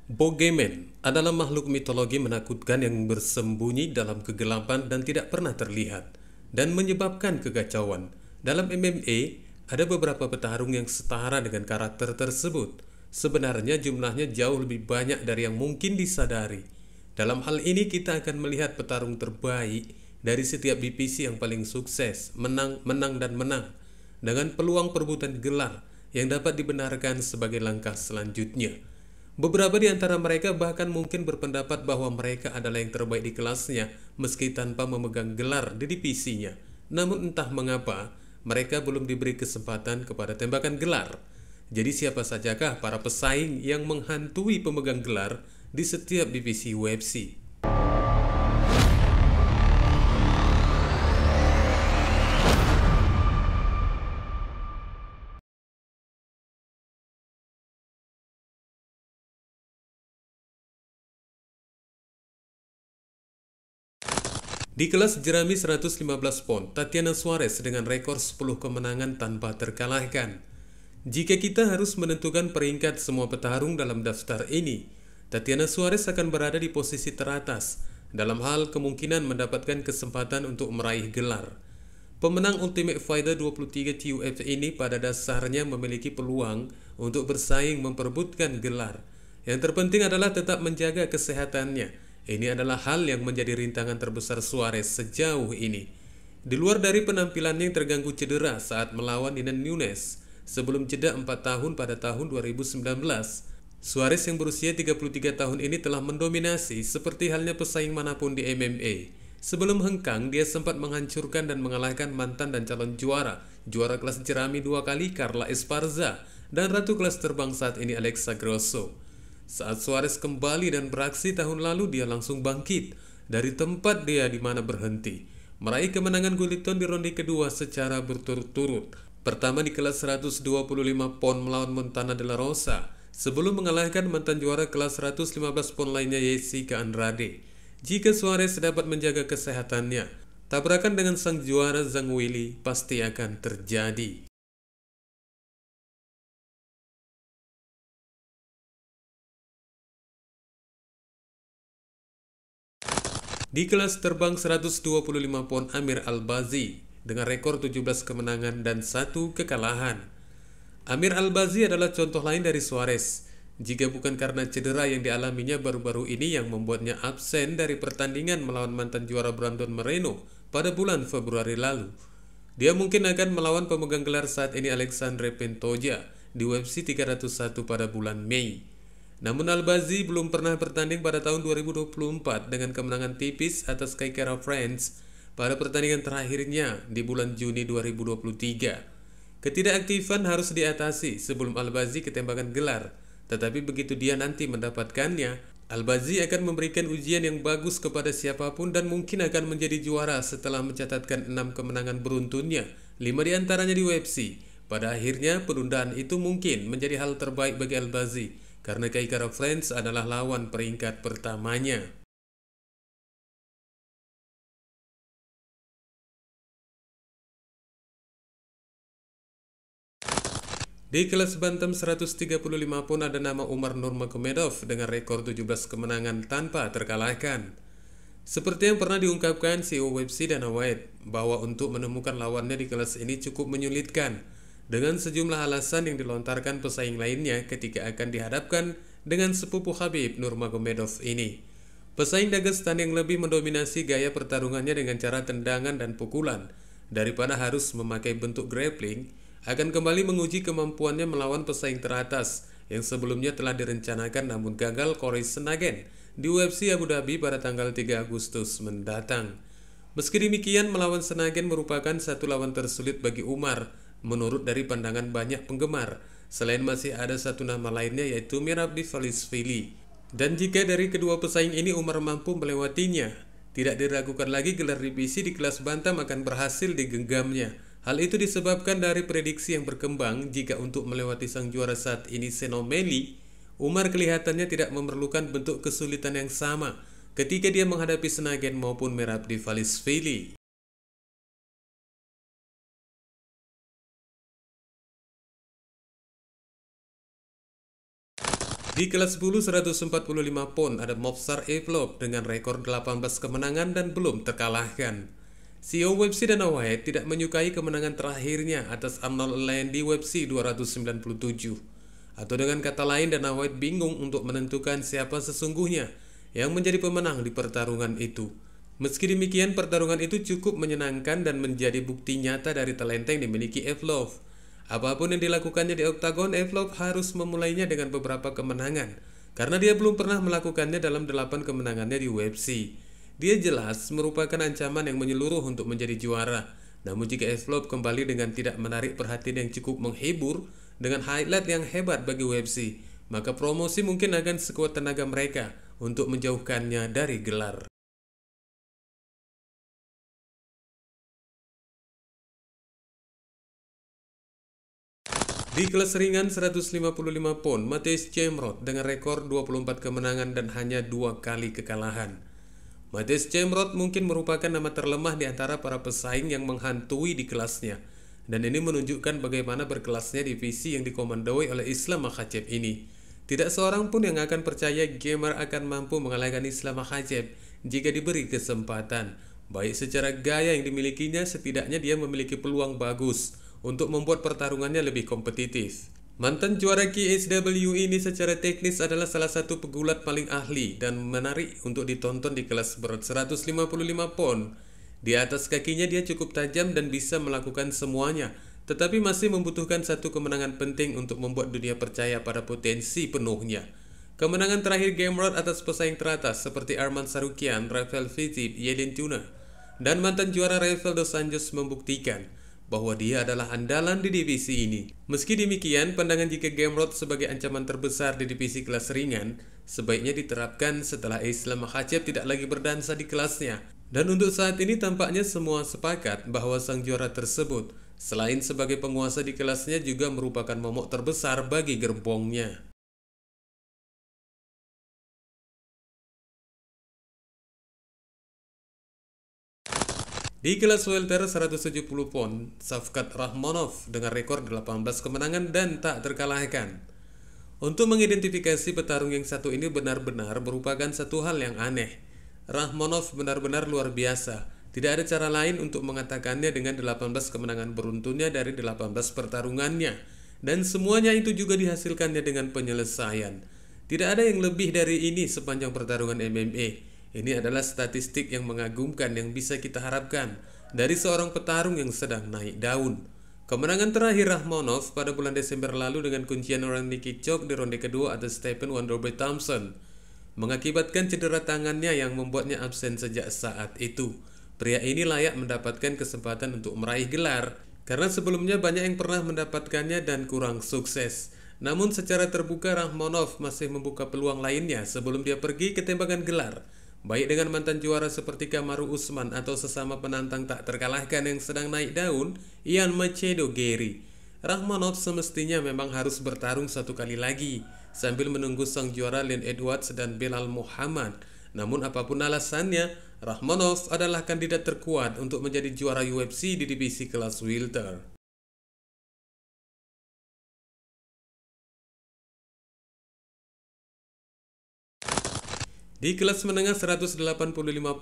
Bogemen adalah makhluk mitologi menakutkan yang bersembunyi dalam kegelapan dan tidak pernah terlihat, dan menyebabkan kekacauan. Dalam MMA, ada beberapa petarung yang setara dengan karakter tersebut. Sebenarnya jumlahnya jauh lebih banyak dari yang mungkin disadari. Dalam hal ini kita akan melihat petarung terbaik dari setiap divisi yang paling sukses, menang, menang, dan menang, dengan peluang perebutan gelar yang dapat dibenarkan sebagai langkah selanjutnya. Beberapa di antara mereka bahkan mungkin berpendapat bahwa mereka adalah yang terbaik di kelasnya meski tanpa memegang gelar di divisinya. Namun entah mengapa, mereka belum diberi kesempatan kepada tembakan gelar. Jadi siapa sajakah para pesaing yang menghantui pemegang gelar di setiap divisi UFC? Di kelas jerami 115 pon, Tatiana Suarez dengan rekor 10 kemenangan tanpa terkalahkan. Jika kita harus menentukan peringkat semua petarung dalam daftar ini, Tatiana Suarez akan berada di posisi teratas dalam hal kemungkinan mendapatkan kesempatan untuk meraih gelar. Pemenang Ultimate Fighter 23 TUF ini pada dasarnya memiliki peluang untuk bersaing memperebutkan gelar. Yang terpenting adalah tetap menjaga kesehatannya. Ini adalah hal yang menjadi rintangan terbesar Suarez sejauh ini. Di luar dari penampilannya yang terganggu cedera saat melawan Nina Nunes sebelum jeda 4 tahun pada tahun 2019, Suarez yang berusia 33 tahun ini telah mendominasi seperti halnya pesaing manapun di MMA. Sebelum hengkang, dia sempat menghancurkan dan mengalahkan mantan dan calon juara kelas jerami 2 kali Carla Esparza, dan ratu kelas terbang saat ini Alexa Grosso. Saat Suarez kembali dan beraksi tahun lalu, dia langsung bangkit dari tempat dia di mana berhenti, meraih kemenangan guliton di ronde kedua secara berturut-turut. Pertama di kelas 125 pon melawan Montana de la Rosa, sebelum mengalahkan mantan juara kelas 115 pon lainnya Jessica Andrade. Jika Suarez dapat menjaga kesehatannya, tabrakan dengan sang juara Zhang Weili pasti akan terjadi. Di kelas terbang 125 pon, Amir Albazi dengan rekor 17 kemenangan dan 1 kekalahan. Amir Albazi adalah contoh lain dari Suarez. Jika bukan karena cedera yang dialaminya baru-baru ini yang membuatnya absen dari pertandingan melawan mantan juara Brandon Moreno pada bulan Februari lalu, dia mungkin akan melawan pemegang gelar saat ini Alexandre Pantoja di UFC 301 pada bulan Mei. Namun Albazi belum pernah bertanding pada tahun 2024 dengan kemenangan tipis atas Kaikara France pada pertandingan terakhirnya di bulan Juni 2023. Ketidakaktifan harus diatasi sebelum Albazi ketembakan gelar, tetapi begitu dia nanti mendapatkannya, Albazi akan memberikan ujian yang bagus kepada siapapun dan mungkin akan menjadi juara setelah mencatatkan 6 kemenangan beruntunnya, 5 diantaranya di UFC. Pada akhirnya, penundaan itu mungkin menjadi hal terbaik bagi Albazi, karena Kaikara France adalah lawan peringkat pertamanya. Di kelas bantam 135 pun ada nama Umar Nurmagomedov dengan rekor 17 kemenangan tanpa terkalahkan. Seperti yang pernah diungkapkan CEO UFC Dana White, bahwa untuk menemukan lawannya di kelas ini cukup menyulitkan, dengan sejumlah alasan yang dilontarkan pesaing lainnya ketika akan dihadapkan dengan sepupu Khabib Nurmagomedov ini. Pesaing Dagestan yang lebih mendominasi gaya pertarungannya dengan cara tendangan dan pukulan daripada harus memakai bentuk grappling, akan kembali menguji kemampuannya melawan pesaing teratas yang sebelumnya telah direncanakan namun gagal, Corey Sandhagen, di UFC Abu Dhabi pada tanggal 3 Agustus mendatang. Meski demikian, melawan Sandhagen merupakan satu lawan tersulit bagi Umar menurut dari pandangan banyak penggemar. Selain masih ada satu nama lainnya yaitu Merab Dvalishvili. Dan jika dari kedua pesaing ini Umar mampu melewatinya, tidak diragukan lagi gelar divisi di kelas bantam akan berhasil digenggamnya. Hal itu disebabkan dari prediksi yang berkembang jika untuk melewati sang juara saat ini Sean O'Malley, Umar kelihatannya tidak memerlukan bentuk kesulitan yang sama ketika dia menghadapi Sandhagen maupun Merab Dvalishvili. Di Di kelas 10 145 pound ada Mobstar Evlov dengan rekor 18 kemenangan dan belum terkalahkan. CEO UFC Dana White tidak menyukai kemenangan terakhirnya atas Arnold Allen di UFC 297. Atau dengan kata lain, Dana White bingung untuk menentukan siapa sesungguhnya yang menjadi pemenang di pertarungan itu. Meski demikian, pertarungan itu cukup menyenangkan dan menjadi bukti nyata dari talenta yang dimiliki Evlov. Apapun yang dilakukannya di oktagon, Evlov harus memulainya dengan beberapa kemenangan, karena dia belum pernah melakukannya dalam 8 kemenangannya di UFC. Dia jelas merupakan ancaman yang menyeluruh untuk menjadi juara. Namun jika Evlov kembali dengan tidak menarik perhatian yang cukup menghibur, dengan highlight yang hebat bagi UFC, maka promosi mungkin akan sekuat tenaga mereka untuk menjauhkannya dari gelar. Di kelas ringan 155 pound, Mateusz Gamrot dengan rekor 24 kemenangan dan hanya 2 kali kekalahan. Mateusz Gamrot mungkin merupakan nama terlemah di antara para pesaing yang menghantui di kelasnya. Dan ini menunjukkan bagaimana berkelasnya divisi yang dikomandoi oleh Islam Makhachev ini. Tidak seorang pun yang akan percaya Gamrot akan mampu mengalahkan Islam Makhachev jika diberi kesempatan. Baik secara gaya yang dimilikinya, setidaknya dia memiliki peluang bagus untuk membuat pertarungannya lebih kompetitif. Mantan juara KSW ini secara teknis adalah salah satu pegulat paling ahli dan menarik untuk ditonton di kelas berat 155 pound. Di atas kakinya dia cukup tajam dan bisa melakukan semuanya, tetapi masih membutuhkan satu kemenangan penting untuk membuat dunia percaya pada potensi penuhnya. Kemenangan terakhir Gamrot atas pesaing teratas seperti Arman Tsarukyan, Rafael Fiziev, Yelin Tuna, dan mantan juara Rafael dos Anjos membuktikan bahwa dia adalah andalan di divisi ini. Meski demikian, pandangan jika Gamrot sebagai ancaman terbesar di divisi kelas ringan sebaiknya diterapkan setelah Islam Makhachev tidak lagi berdansa di kelasnya. Dan untuk saat ini tampaknya semua sepakat bahwa sang juara tersebut, selain sebagai penguasa di kelasnya, juga merupakan momok terbesar bagi gerbongnya. Di kelas welter 170 pound, Shavkat Rakhmonov dengan rekor 18 kemenangan dan tak terkalahkan. Untuk mengidentifikasi petarung yang satu ini benar-benar merupakan satu hal yang aneh. Rakhmonov benar-benar luar biasa. Tidak ada cara lain untuk mengatakannya dengan 18 kemenangan beruntunnya dari 18 pertarungannya. Dan semuanya itu juga dihasilkannya dengan penyelesaian. Tidak ada yang lebih dari ini sepanjang pertarungan MMA. Ini adalah statistik yang mengagumkan yang bisa kita harapkan dari seorang petarung yang sedang naik daun. Kemenangan terakhir Rakhmonov pada bulan Desember lalu dengan kuncian orang Nikichok di ronde kedua atas Stephen Wonderboy Thompson mengakibatkan cedera tangannya yang membuatnya absen sejak saat itu. Pria ini layak mendapatkan kesempatan untuk meraih gelar karena sebelumnya banyak yang pernah mendapatkannya dan kurang sukses. Namun secara terbuka Rakhmonov masih membuka peluang lainnya sebelum dia pergi ke tembakan gelar, baik dengan mantan juara seperti Kamaru Usman atau sesama penantang tak terkalahkan yang sedang naik daun, Ian Macedo Gary. Rakhmonov semestinya memang harus bertarung satu kali lagi sambil menunggu sang juara Leon Edwards dan Belal Muhammad. Namun apapun alasannya, Rakhmonov adalah kandidat terkuat untuk menjadi juara UFC di divisi kelas welter. Di kelas menengah 185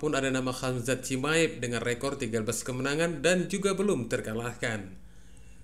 pun ada nama Khamzat Chimaev dengan rekor 13 kemenangan dan juga belum terkalahkan.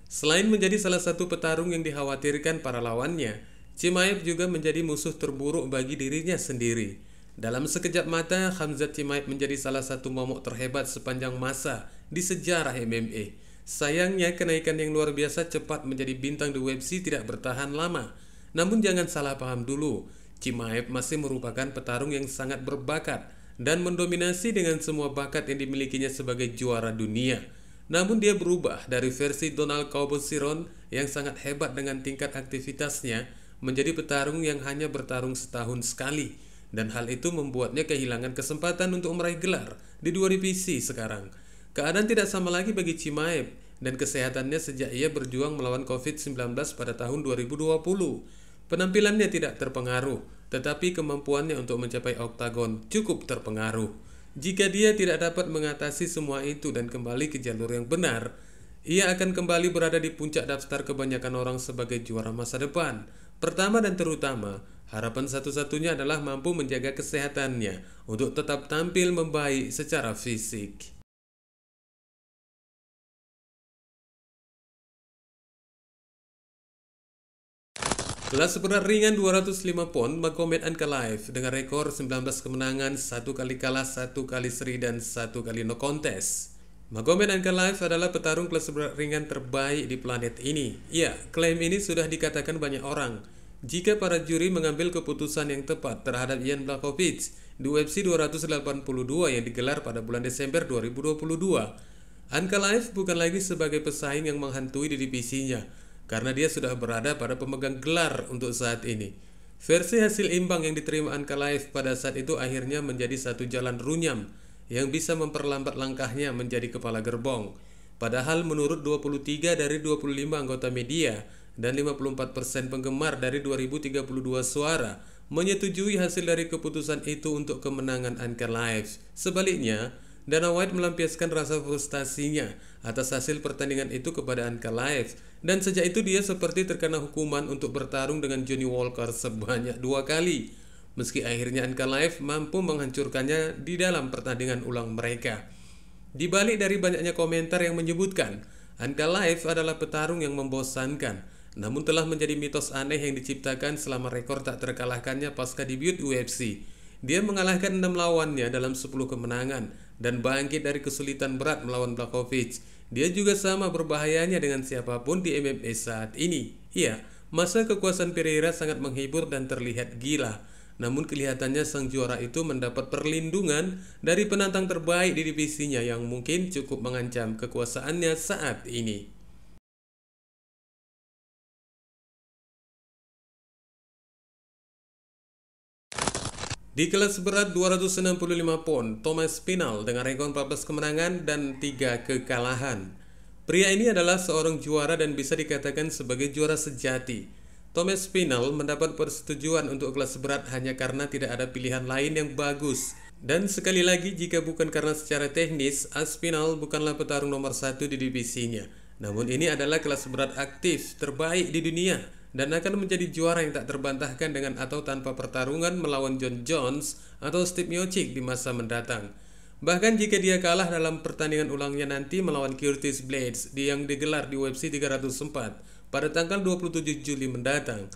Selain menjadi salah satu petarung yang dikhawatirkan para lawannya, Chimaev juga menjadi musuh terburuk bagi dirinya sendiri. Dalam sekejap mata, Khamzat Chimaev menjadi salah satu momok terhebat sepanjang masa di sejarah MMA. Sayangnya kenaikan yang luar biasa cepat menjadi bintang di UFC tidak bertahan lama. Namun jangan salah paham dulu, Chimaev masih merupakan petarung yang sangat berbakat dan mendominasi dengan semua bakat yang dimilikinya sebagai juara dunia. Namun dia berubah dari versi Donald Cowboy Cerrone yang sangat hebat dengan tingkat aktivitasnya menjadi petarung yang hanya bertarung setahun sekali. Dan hal itu membuatnya kehilangan kesempatan untuk meraih gelar di dua divisi sekarang. Keadaan tidak sama lagi bagi Chimaev dan kesehatannya sejak ia berjuang melawan COVID-19 pada tahun 2020. Penampilannya tidak terpengaruh, tetapi kemampuannya untuk mencapai oktagon cukup terpengaruh. Jika dia tidak dapat mengatasi semua itu dan kembali ke jalur yang benar, ia akan kembali berada di puncak daftar kebanyakan orang sebagai juara masa depan. Pertama dan terutama, Harapan satu-satunya adalah mampu menjaga kesehatannya untuk tetap tampil membaik secara fisik. Kelas berat ringan 205 pon, Magomed Ankalaev dengan rekor 19 kemenangan, 1 kali kalah, 1 kali seri, dan 1 kali no contest. Magomed Ankalaev adalah petarung kelas berat ringan terbaik di planet ini. Ya, klaim ini sudah dikatakan banyak orang. Jika para juri mengambil keputusan yang tepat terhadap Jan Blachowicz di UFC 282 yang digelar pada bulan Desember 2022, Ankalaev bukan lagi sebagai pesaing yang menghantui di divisinya, karena dia sudah berada pada pemegang gelar untuk saat ini. Versi hasil imbang yang diterima Ankalaev pada saat itu akhirnya menjadi satu jalan runyam yang bisa memperlambat langkahnya menjadi kepala gerbong. Padahal menurut 23 dari 25 anggota media dan 54% penggemar dari 2032 suara menyetujui hasil dari keputusan itu untuk kemenangan Ankalaev. Sebaliknya, Dana White melampiaskan rasa frustasinya atas hasil pertandingan itu kepada Ankalaev, dan sejak itu dia seperti terkena hukuman untuk bertarung dengan Johnny Walker sebanyak 2 kali. Meski akhirnya Ankalaev mampu menghancurkannya di dalam pertandingan ulang mereka. Di balik dari banyaknya komentar yang menyebutkan Ankalaev adalah petarung yang membosankan, namun telah menjadi mitos aneh yang diciptakan selama rekor tak terkalahkannya pasca debut UFC. Dia mengalahkan 6 lawannya dalam 10 kemenangan dan bangkit dari kesulitan berat melawan Blachowicz. Dia juga sama berbahayanya dengan siapapun di MMA saat ini. Iya, masa kekuasaan Pereira sangat menghibur dan terlihat gila. Namun kelihatannya sang juara itu mendapat perlindungan dari penantang terbaik di divisinya yang mungkin cukup mengancam kekuasaannya saat ini. Di kelas berat 265 pon, Thomas Spinal dengan rekor 14 kemenangan dan 3 kekalahan. Pria ini adalah seorang juara dan bisa dikatakan sebagai juara sejati. Thomas Spinal mendapat persetujuan untuk kelas berat hanya karena tidak ada pilihan lain yang bagus. Dan sekali lagi, jika bukan karena secara teknis, Aspinall bukanlah petarung nomor 1 di divisinya. Namun ini adalah kelas berat aktif terbaik di dunia dan akan menjadi juara yang tak terbantahkan dengan atau tanpa pertarungan melawan John Jones atau Steve Miocic di masa mendatang. Bahkan jika dia kalah dalam pertandingan ulangnya nanti melawan Curtis Blaydes yang digelar di UFC 304 pada tanggal 27 Juli mendatang,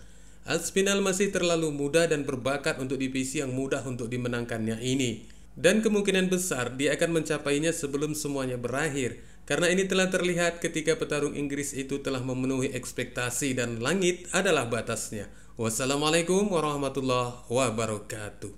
Aspinall masih terlalu muda dan berbakat untuk divisi yang mudah untuk dimenangkannya ini. Dan kemungkinan besar dia akan mencapainya sebelum semuanya berakhir, karena ini telah terlihat ketika petarung Inggris itu telah memenuhi ekspektasi dan langit adalah batasnya. Wassalamualaikum warahmatullahi wabarakatuh.